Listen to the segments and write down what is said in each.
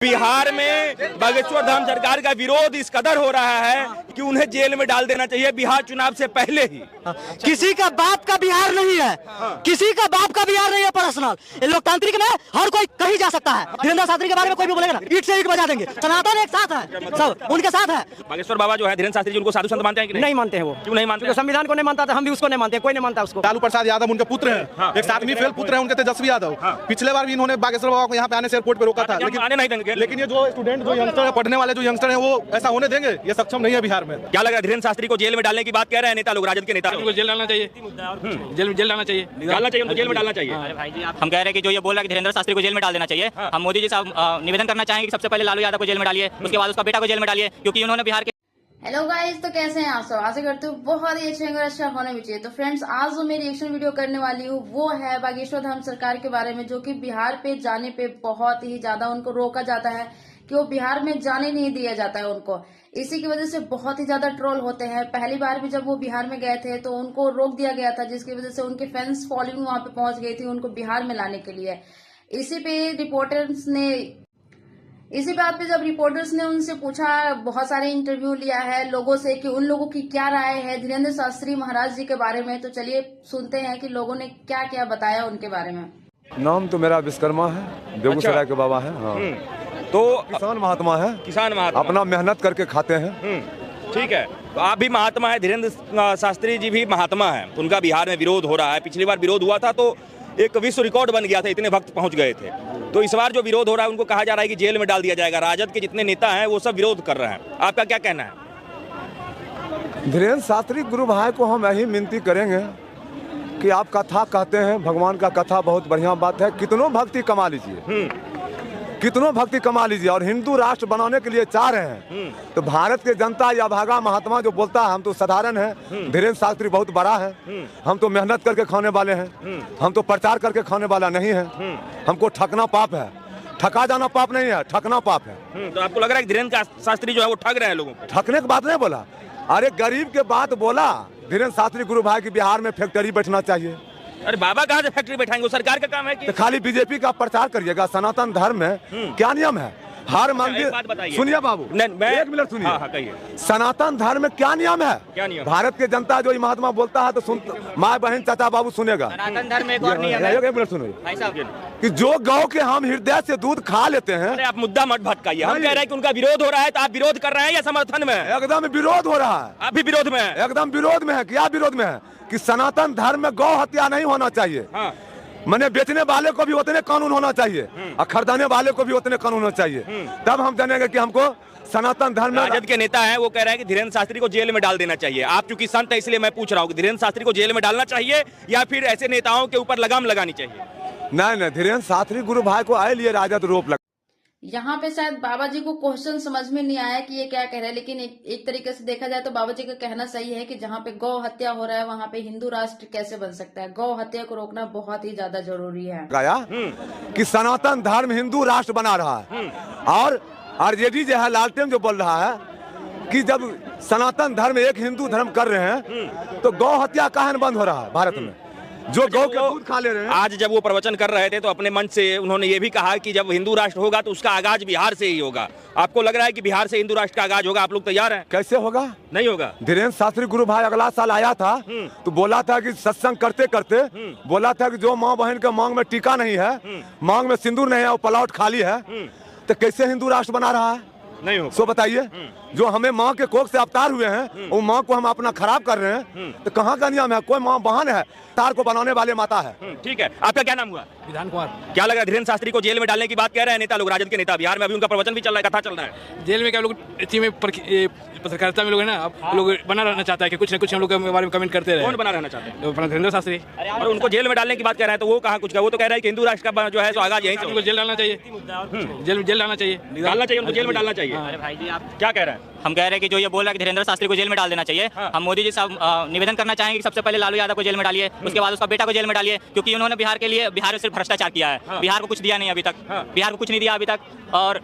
बिहार में बागेश्वर धाम सरकार का विरोध इस कदर हो रहा है कि उन्हें जेल में डाल देना चाहिए बिहार चुनाव से पहले ही। किसी का बाप का बिहार नहीं है, किसी का बाप का बिहार नहीं है पर्सनल। ये लोकतांत्रिक में हर कोई कहीं जा सकता है। धीरेन्द्र शास्त्री के बारे में कोई भी बोलेगा ना, ईट से ईट बजा देंगे। सनातन एक साथ है, सब उनके साथ है। बागेश्वर बाबा जो है धीरेन्द्र शास्त्री जी, उनको साधु संत मानते हैं कि नहीं मानते हैं। वो क्यों नहीं मानते? संविधान को नहीं मानता था, हम भी उसको नहीं मानते, कोई नहीं मानता उसको। लालू प्रसाद यादव उनके पुत्र हैं, एक सातवीं फेल पुत्र हैं उनके तेजस्वी यादव। पिछले बार भी इन्होंने बागेश्वर बाबा को यहाँ पे आने से एयरपोर्ट पे रोका था, लेकिन आने नहीं देंगे। लेकिन ये जो स्टूडेंट जो यंगस्टर है, पढ़ने वाले जो यंगस्टर हैं, वो ऐसा होने देंगे? ये सक्षम नहीं है बिहार में। क्या लग रहा है धीरेन्द्र शास्त्री को जेल में डालने की बात कह रहे हैं नेता लोग, राजद के नेता लोग? जेल डालना चाहिए, जेल डालना चाहिए, उनको जेल में डालना चाहिए। हम कह रहे हैं कि जो ये बोल रहा है कि धीरेन्द्र शास्त्री को जेल में डाल देना चाहिए, हम मोदी जी साहब निवेदन करना चाहेंगे कि सबसे पहले लालू यादव को जेल में डालिए, उसके बाद उसका बेटा को जेल में डालिए, क्योंकि उन्होंने बिहार के। हेलो गाइस, तो कैसे हैं आप सब? आशा करते हो बहुत ही अच्छे होंगे, अच्छा होना भी चाहिए। तो फ्रेंड्स, आज जो मैं रिएक्शन वीडियो करने वाली हूँ वो है बागेश्वर धाम सरकार के बारे में, जो कि बिहार पे जाने पे बहुत ही ज्यादा उनको रोका जाता है कि वो बिहार में जाने नहीं दिया जाता है उनको। इसी की वजह से बहुत ही ज्यादा ट्रोल होते हैं। पहली बार भी जब वो बिहार में गए थे तो उनको रोक दिया गया था, जिसकी वजह से उनके फैंस फॉलोइंग वहां पे पहुंच गई थी उनको बिहार में लाने के लिए। इसी बात पे जब रिपोर्टर्स ने उनसे पूछा, बहुत सारे इंटरव्यू लिया है लोगों से कि उन लोगों की क्या राय है धीरेन्द्र शास्त्री महाराज जी के बारे में, तो चलिए सुनते हैं कि लोगों ने क्या क्या बताया उनके बारे में। नाम तो मेरा विश्वकर्मा है, बेगूसराय के बाबा है। हाँ। तो किसान महात्मा है, किसान महात्मा अपना मेहनत करके खाते हैं। ठीक है, तो आप भी महात्मा है, धीरेन्द्र शास्त्री जी भी महात्मा है। उनका बिहार में विरोध हो रहा है। पिछली बार विरोध हुआ था तो एक विश्व रिकॉर्ड बन गया था, इतने भक्त पहुंच गए थे। तो इस बार जो विरोध हो रहा है उनको कहा जा रहा है कि जेल में डाल दिया जाएगा। राजद के जितने नेता हैं वो सब विरोध कर रहे हैं, आपका क्या कहना है? धीरेन्द्र शास्त्री गुरु भाई को हम यही विनती करेंगे कि आप कथा कहते हैं, भगवान का कथा बहुत बढ़िया बात है, कितनों भक्ति कमा लीजिए, कितनों भक्ति कमा लीजिए। और हिंदू राष्ट्र बनाने के लिए चाह रहे हैं तो भारत के जनता या भागा महात्मा जो बोलता है, हम तो साधारण है, धीरेन्द्र शास्त्री बहुत बड़ा है। हम तो मेहनत करके खाने वाले हैं, हम तो प्रचार करके खाने वाला नहीं है। हमको ठगना पाप है, ठगा जाना पाप नहीं है, ठगना पाप है। तो आपको लग रहा है कि धीरेन्द्र शास्त्री जो है वो ठग रहे हैं लोगों को? ठगने की बात नहीं बोला, अरे गरीब के बात बोला। धीरेन्द्र शास्त्री गुरु भाई की बिहार में फैक्ट्री बैठना चाहिए। अरे बाबा कहाँ से फैक्ट्री बैठाएंगे? वो सरकार का काम है कि तो खाली बीजेपी का प्रचार करिएगा। सनातन धर्म में क्या नियम है? हर मंदिर, सुनिए बाबू, एक मिनट सुनिए। हाँ, कहिए। सनातन धर्म में क्या नियम है? क्या नियम? भारत के जनता जो महात्मा बोलता है तो सुन, माँ बहन चाचा बाबू सुनेगा। सनातन धर्म में एक और नियम है, एक मिनट सुनिए भाई साहब, कि जो गौ के हम हृदय से दूध खा लेते हैं। अरे आप मुद्दा मत भटकाइए। हम कह रहे हैं कि उनका विरोध हो रहा है, तो आप विरोध कर रहे हैं या समर्थन में? एकदम विरोध हो रहा है। आप भी विरोध में हैं? एकदम विरोध में है। क्या विरोध में है? कि सनातन धर्म में गौ हत्या नहीं होना चाहिए। हाँ। मैंने बेचने वाले को भी उतने कानून होना चाहिए और खरीदने वाले को भी उतने कानून होना चाहिए, तब हम जानेंगे कि हमको सनातन धर्म में। राजद के नेता हैं, वो कह रहे हैं कि धीरेन्द्र शास्त्री को जेल में डाल देना चाहिए। आप चूंकि संत है इसलिए मैं पूछ रहा हूँ कि धीरेन्द्र शास्त्री को जेल में डालना चाहिए या फिर ऐसे नेताओं के ऊपर लगाम लगानी चाहिए? नहीं, धीरेन्द्र शास्त्री गुरु भाई को आए लिए राजद रोप लगा। यहाँ पे शायद बाबा जी को क्वेश्चन समझ में नहीं आया कि ये क्या कह रहे हैं, लेकिन एक तरीके से देखा जाए तो बाबा जी का कहना सही है कि जहाँ पे गौ हत्या हो रहा है वहाँ पे हिंदू राष्ट्र कैसे बन सकता है। गौ हत्या को रोकना बहुत ही ज्यादा जरूरी है। गाया कि सनातन धर्म हिंदू राष्ट्र बना रहा है। और आरजेडी जो है लालटेन जो बोल रहा है कि जब सनातन धर्म एक हिंदू धर्म कर रहे हैं तो गौ हत्या काहे बंद हो रहा है भारत में, जो गौ के दूध खा ले रहे हैं। आज जब वो प्रवचन कर रहे थे तो अपने मंच से उन्होंने ये भी कहा कि जब हिंदू राष्ट्र होगा तो उसका आगाज बिहार से ही होगा। आपको लग रहा है कि बिहार से हिंदू राष्ट्र का आगाज होगा? आप लोग तैयार हैं? कैसे होगा? नहीं होगा। धीरेन्द्र शास्त्री गुरु भाई अगला साल आया था तो बोला था कि सत्संग करते करते बोला था कि जो माँ बहन के मांग में टीका नहीं है, मांग में सिंदूर नहीं है, वो प्लॉट खाली है, तो कैसे हिंदू राष्ट्र बना रहा है? नहीं हो। सो बताइए, जो हमें माँ के कोख से अवतार हुए हैं वो माँ को हम अपना खराब कर रहे हैं, तो कहाँ का नियम है? कोई माँ बहन है, तार को बनाने वाले माता है। ठीक है, आपका क्या नाम हुआ? विधान कुमार। क्या लग रहा है धीरेन्द्र शास्त्री को जेल में डालने की बात कह रहे हैं नेता लोग, राजद के नेता? बिहार में अभी उनका प्रवचन भी चल रहा है, कथा चल रहा है। जेल में क्या लोग इसी में पत्रकारिता में लोग है ना, अब लोग बना रहना चाहता है कि कुछ न कुछ हम लोग के बारे में कमेंट करते रहे। कौन बना रहना चाहते हैं? अपना धीरेन्द्र शास्त्री। और उनको जेल में डालने की बात कह रहे हैं तो वो कहाँ कुछ का? वो तो कह रहा है कि हिंदू राष्ट्र का जो है सो आगाज यहीं से उनको जेल डालना चाहिए, जेल डालना चाहिए, डालना चाहिए, उनको जेल में डालना चाहिए। चाहिए। अरे भाई जी, आप क्या कह रहे हैं? हम कह रहे हैं कि जो ये बोल रहा है कि धीरेन्द्र शास्त्री को जेल में डाल देना चाहिए, हम मोदी जी साहब निवेदन करना चाहेंगे कि सबसे पहले लालू यादव को जेल में डालिए, उसके बाद उसका बेटा को जेल में डालिए, क्योंकि उन्होंने बिहार में सिर्फ भ्रष्टाचार किया है। बिहार को कुछ दिया नहीं अभी तक, बिहार को कुछ नहीं दिया अभी तक। और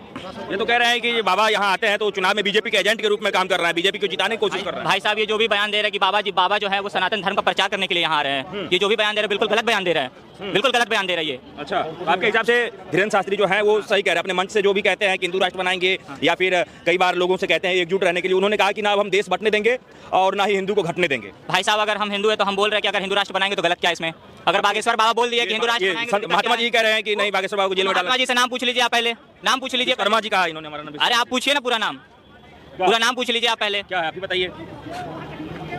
ये तो कह रहे हैं कि बाबा यहाँ आते हैं तो चुनाव में बीजेपी के एजेंट के रूप में काम कर रहे हैं, बीजेपी को जिताने की कोशिश कर रहे हैं। भाई साहब, ये जो भी बयान दे रहे हैं कि बाबा जो है वो सनातन धर्म का प्रचार करने के लिए यहाँ आ रहे हैं, ये जो भी बयान दे रहे हैं बिल्कुल गलत बयान दे रहे हैं, बिल्कुल गलत बयान दे रही है। अच्छा, तो आपके हिसाब से धीरेन्द्र शास्त्री जो है वो सही कह रहे हैं? अपने मंच से जो भी कहते हैं कि हिंदू राष्ट्र बनाएंगे, या फिर कई बार लोगों से कहते हैं एकजुट रहने के लिए, उन्होंने कहा कि ना अब हम देश बंटने देंगे और ना ही हिंदू को घटने देंगे। भाई साहब, अगर हम हिंदू है तो हम बोल रहे हैं कि अगर हिंदू राष्ट्र बनाएंगे तो गलत क्या है इसमें? अगर बागेश्वर बाबा बोल दिया कि हिंदू राष्ट्र बनाएंगे तो महात्मा जी कह रहे हैं कि नहीं, बागेश्वर बाबा को जेल में डालना। महात्मा जी से नाम पूछ लीजिए आप, पहले नाम पूछ लीजिए। शर्मा जी कहा इन्होंने हमारा नाम। अरे आप पूछिए ना पूरा नाम पूछ लीजिए आप पहले। क्या है आप ही बताइए,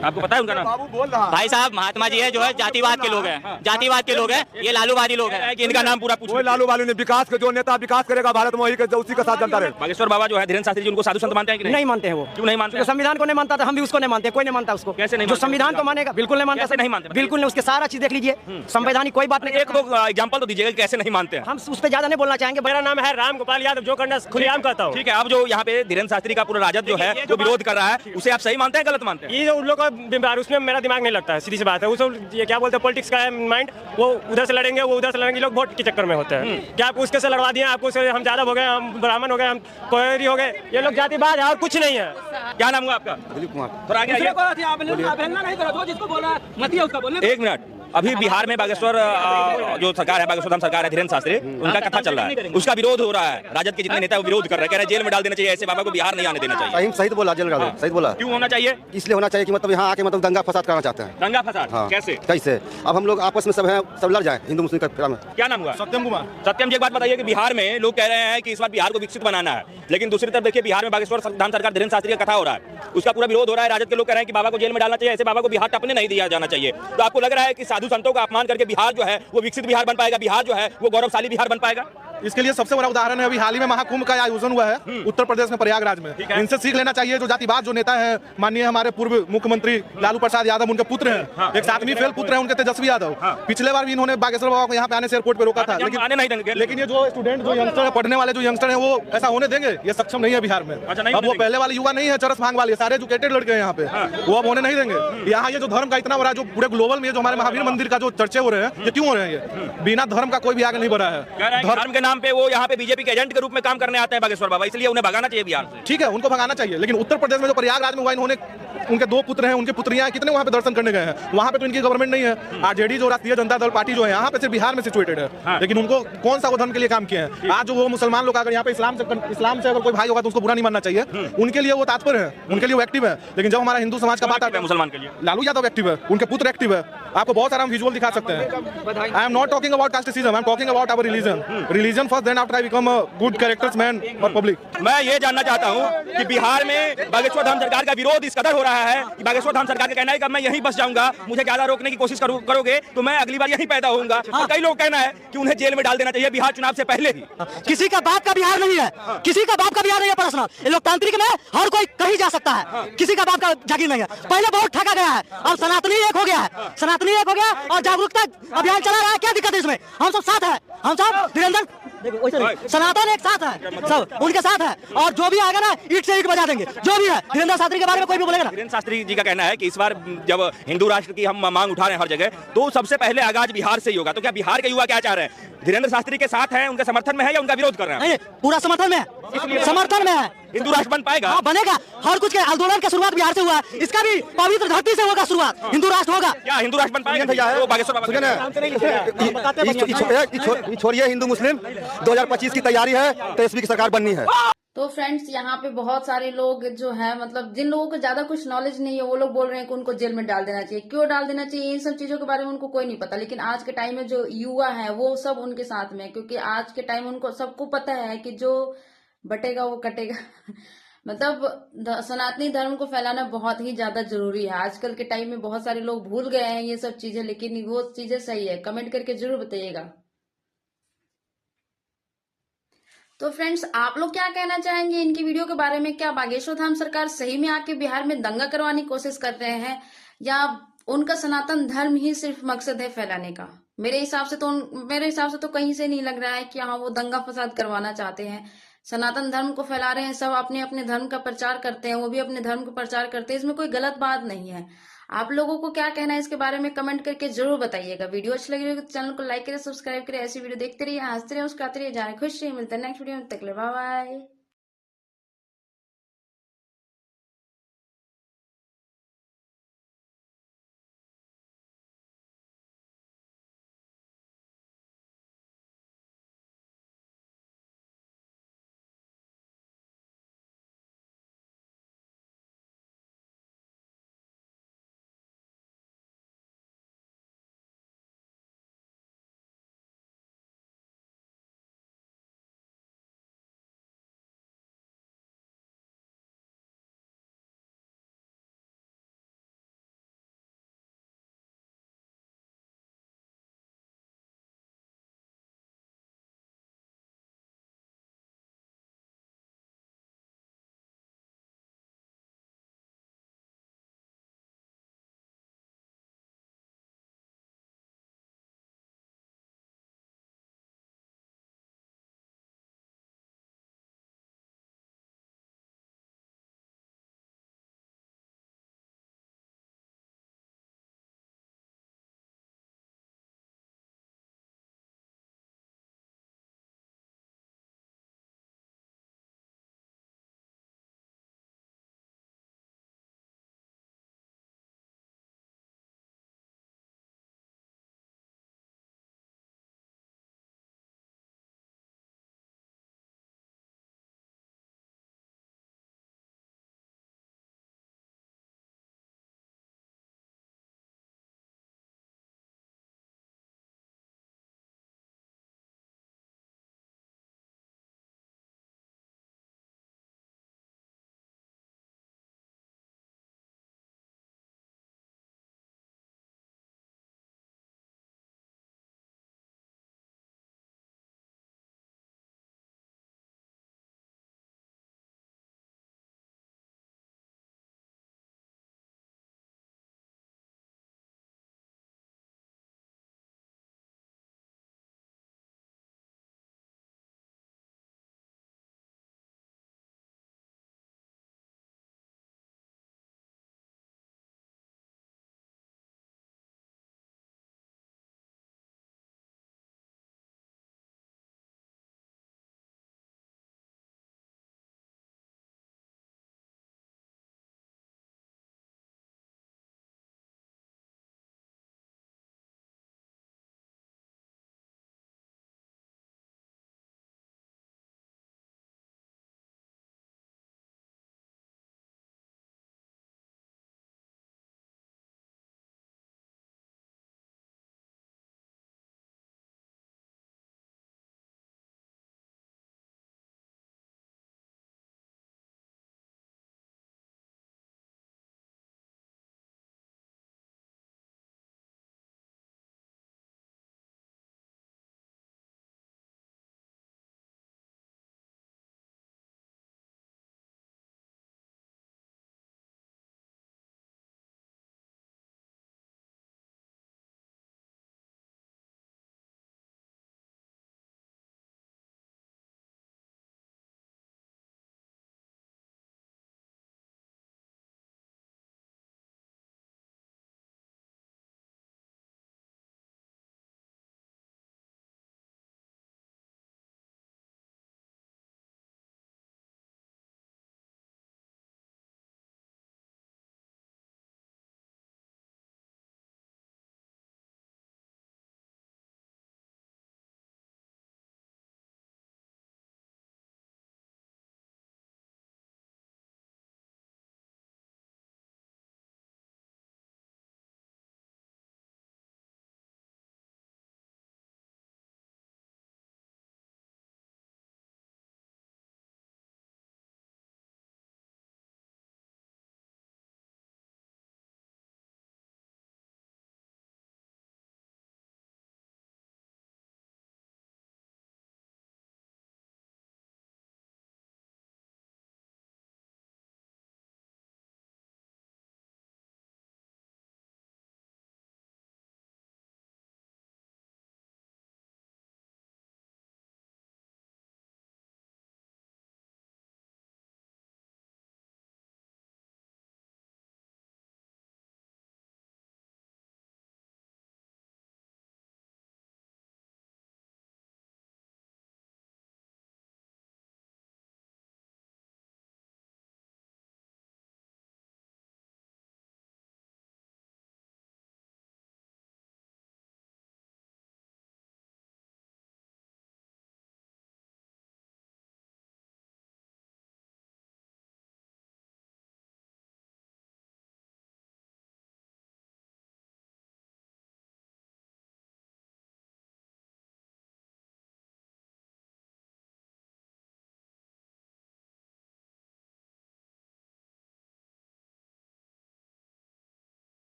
आपको पता है उनका नाम? बाबू बोल रहा है। भाई साहब, महात्मा जी है जो है जातिवाद के लोग हैं, जातिवाद के लोग हैं, ये लालूवादी लोग हैं। कि इनका नाम पूरा पूछ। कोई लालू वालू ने विकास के जो नेता विकास करेगा भारत में वही के उसी के साथ जनता रहे। बागेश्वर बाबा जो है धीरेन्द्र शास्त्री जी, उनको साधु संत मानते हैं कि नहीं? नहीं मानते हैं वो। क्यों नहीं मानते? जो संविधान को नहीं मानता था, हम भी उसको नहीं मानते, कोई नहीं मानता उसको। कैसे नहीं जो मानते? संविधान को मानेगा बिल्कुल नहीं मानता। कैसे नहीं मानते? बिल्कुल नहीं, उसके सारा चीज देख लीजिए, संवैधानिक कोई बात नहीं। एक दो एग्जांपल तो दीजिएगा कैसे नहीं मानते हैं। हम उस पर ज्यादा नहीं बोलना चाहेंगे। मेरा नाम है राम गोपाल यादव, जो करना खुलेआम कहता हूँ। ठीक है, अब जो यहाँ पे धीरेन्द्र शास्त्री का पूरा राजद जो है जो विरोध कर रहा है, उसे आप सही मानते हैं गलत मानते हैं? ये जो उन लोग का बीमार, उसमें मेरा दिमाग नहीं लगता है, सीधी सी बात है। वो सब ये क्या बोलते हैं, पॉलिटिक्स का है माइंड, वो उधर से लड़ेंगे, वो उधर से लड़ेंगे, लोग वोट के चक्कर में होते हैं। क्या आप उसके से लड़वा दिए, आपको से हम यादव हो गए, हम ब्राह्मण हो गए, हम कोयरी हो गए, ये लोग जातिवाद है और कुछ नहीं है। क्या नाम हुआ आपका? दिलीप कुमार। थोड़ा आगे आइए। एक मिनट, अभी बिहार में बागेश्वर जो सरकार है, बागेश्वर धाम सरकार है, धीरेन्द्र शास्त्री, उनका कथा चल रहा है, उसका विरोध हो रहा है। राजद के जितने नेता वो विरोध कर रहे हैं, कह रहे हैं जेल में डाल देना चाहिए, ऐसे बाबा को बिहार नहीं आने देना चाहिए। सही तो बोला, जेल डाल दो, सही बोला। क्यों होना चाहिए? इसलिए होना चाहिए कि मतलब यहाँ आके मतलब दंगा फसाद करना चाहते हैं। दंगा फसाद? हाँ। कैसे? कैसे? अब हम लोग आपस में सब हैं, सब लड़ जाए हिंदू मुस्लिम का में। क्या नाम हुआ? सत्यम कुमार। सत्यम जी, एक बात बताइए कि बिहार में लोग कह रहे हैं कि इस बार बिहार को विकसित बनाना है, लेकिन दूसरी तरफ देखिए बिहार में बागेश्वर धाम सरकार धीरेन्द्र शास्त्री का कथा हो रहा है, उसका पूरा विरोध हो रहा है। राजद के लोग कह रहे हैं कि बाबा को जेल में डालना चाहिए, ऐसे बाबा को बिहार टपने नहीं दिया जाना चाहिए। तो आपको लग रहा है कि साधु संतों का अपमान करके बिहार जो है वो विकसित बिहार बन पाएगा, बिहार जो है वो गौरवशाली बिहार बन पाएगा? इसके लिए सबसे बड़ा उदाहरण है अभी हाल ही में महाकुंभ का आयोजन हुआ है उत्तर प्रदेश में प्रयागराज में। इनसे सीख लेना चाहिए। जो जातिवाद जो नेता है, माननीय हमारे पूर्व मुख्यमंत्री लालू प्रसाद यादव, उनके पुत्र हैं, एक सातवीं फेल पुत्र है उनके, तेजस्वी यादव। पिछले बार भी इन्होंने बागेश्वर बाबा को यहाँ पे आने से एयरपोर्ट पे रोका था, आने नहीं देंगे। लेकिन ये जो स्टूडेंट, जो यंगस्टर है, पढ़ने वाले जो यंगस्टर है, वो ऐसा होने देंगे? ये सक्षम नहीं है बिहार में। अब वो पहले वाले युवा नहीं है, चरस भांग वाले, सारे एजुकेटेड लड़के हैं यहाँ पे, वो अब होने नहीं देंगे। यहाँ ये जो धर्म का इतना बड़ा, जो पूरे ग्लोबल में जो हमारे महावीर मंदिर का जो चर्चे हो रहे हैं, ये क्यों हो रहे हैं? ये बिना धर्म का कोई भी आगे नहीं बढ़ा है। धर्म के नाम पे वो यहाँ पे बीजेपी के एजेंट के रूप में काम करने आते हैं बागेश्वर बाबा, इसलिए उन्हें भगाना चाहिए बिहार से। ठीक है, उनको भगाना चाहिए, लेकिन उत्तर प्रदेश में जो प्रयागराज में हुआ, इन्होंने, उनके 2 पुत्र हैं, उनकी पुत्रियां हैं, कितने वहाँ पे दर्शन करने गए हैं? वहाँ पे तो इनकी गवर्नमेंट नहीं है। आरजेडी जो राष्ट्रीय जनता दल पार्टी जो है यहाँ पे सिर्फ बिहार में सिचुएटेड है, लेकिन उनको कौन सा वो धर्म के लिए काम किए हैं? आज जो वो मुसलमान लोग अगर यहाँ पे इस्लाम से अगर कोई भाई होगा तो उसको बुरा नहीं मानना चाहिए, उनके लिए वो तात्पर्य है, उनके लिए वो एक्टिव है। लेकिन जब हमारा हिंदू समाज का बात आता है, मुसलमान के लिए लालू यादव एक्टिव है, उनके पुत्र एक्टिव है, आपको बहुत सारा हम विजुअल दिखा सकते हैं। I am not talking about casteism, I am talking about our religion first, then after I become a good characters man और पब्लिक। मैं ये जानना चाहता हूँ कि बिहार में बागेश्वर धाम सरकार का विरोध इस कदर हो रहा है कि बागेश्वर धाम सरकार का कहना है कि मैं यहीं बस जाऊंगा, मुझे ज्यादा रोकने की कोशिश करोगे तो मैं अगली बार यहीं पैदा होऊंगा। और कई लोग कहना है कि उन्हें जेल में डाल देना चाहिए बिहार चुनाव से पहले ही। किसी का बाप का बिहार नहीं है, किसी का बाप का बिहार नहीं है पर्सनल। लोकतांत्रिक में हर कोई कहीं जा सकता है, किसी का बाप का जागीर नहीं है। पहले बहुत ठगा गया है, अब सनातनी एक हो गया है, सनातनी एक हो गया और जागरूकता अभियान चला रहा है। क्या दिक्कत है इसमें? हम सब साथ हैं, हम सब धीरेन्द्र सनातन एक साथ है, सब उनके साथ है, और जो भी आएगा ना ईट से ईट बजा देंगे। जो भी है धीरेन्द्र शास्त्री के बारे में कोई भी बोलेगा ना। धीरेन्द्र शास्त्री जी का कहना है कि इस बार जब हिंदू राष्ट्र की हम मांग उठा रहे हैं हर जगह, तो सबसे पहले आगाज बिहार से ही होगा। तो क्या बिहार के युवा क्या चाह रहे हैं? धीरेन्द्र शास्त्री के साथ हैं, उनके समर्थन में है या उनका विरोध कर रहे हैं? नहीं, पूरा समर्थन में है, समर्थन में है। हिंदू राष्ट्र बन पाएगा? हाँ, बनेगा। हर कुछ के आंदोलन की शुरुआत बिहार से हुआ है, इसका भी पवित्र धरती से होगा शुरुआत, हिंदू राष्ट्र होगा। क्या हिंदू राष्ट्र बन पाएगा? वो बागेश्वर छोड़िए हिंदू मुस्लिम, 2025 की तैयारी है, तेजस्वी की सरकार बननी है। तो फ्रेंड्स, यहाँ पे बहुत सारे लोग जो है, मतलब जिन लोगों को ज्यादा कुछ नॉलेज नहीं है, वो लोग बोल रहे हैं कि उनको जेल में डाल देना चाहिए। क्यों डाल देना चाहिए, इन सब चीजों के बारे में उनको कोई नहीं पता। लेकिन आज के टाइम में जो युवा है वो सब उनके साथ में है, क्योंकि आज के टाइम उनको सबको पता है कि जो बटेगा वो कटेगा। मतलब सनातनी धर्म को फैलाना बहुत ही ज्यादा जरूरी है। आजकल के टाइम में बहुत सारे लोग भूल गए हैं ये सब चीजें, लेकिन वो चीजें सही है। कमेंट करके जरूर बताइएगा। तो फ्रेंड्स, आप लोग क्या कहना चाहेंगे इनकी वीडियो के बारे में? क्या बागेश्वर धाम सरकार सही में आके बिहार में दंगा करवाने की कोशिश कर रहे हैं, या उनका सनातन धर्म ही सिर्फ मकसद है फैलाने का? मेरे हिसाब से तो कहीं से नहीं लग रहा है कि हाँ वो दंगा फसाद करवाना चाहते हैं। सनातन धर्म को फैला रहे हैं, सब अपने अपने धर्म का प्रचार करते हैं, वो भी अपने धर्म का प्रचार करते हैं, इसमें कोई गलत बात नहीं है। आप लोगों को क्या कहना है इसके बारे में कमेंट करके जरूर बताइएगा। वीडियो अच्छी लगी तो चैनल को लाइक करें, सब्सक्राइब करें, ऐसी वीडियो देखते रहिए, हंसते रहिए, मुस्कुराते रहिए, जाने खुश रहिए। मिलते हैं नेक्स्ट वीडियो में, तक के लिए बाय बाय।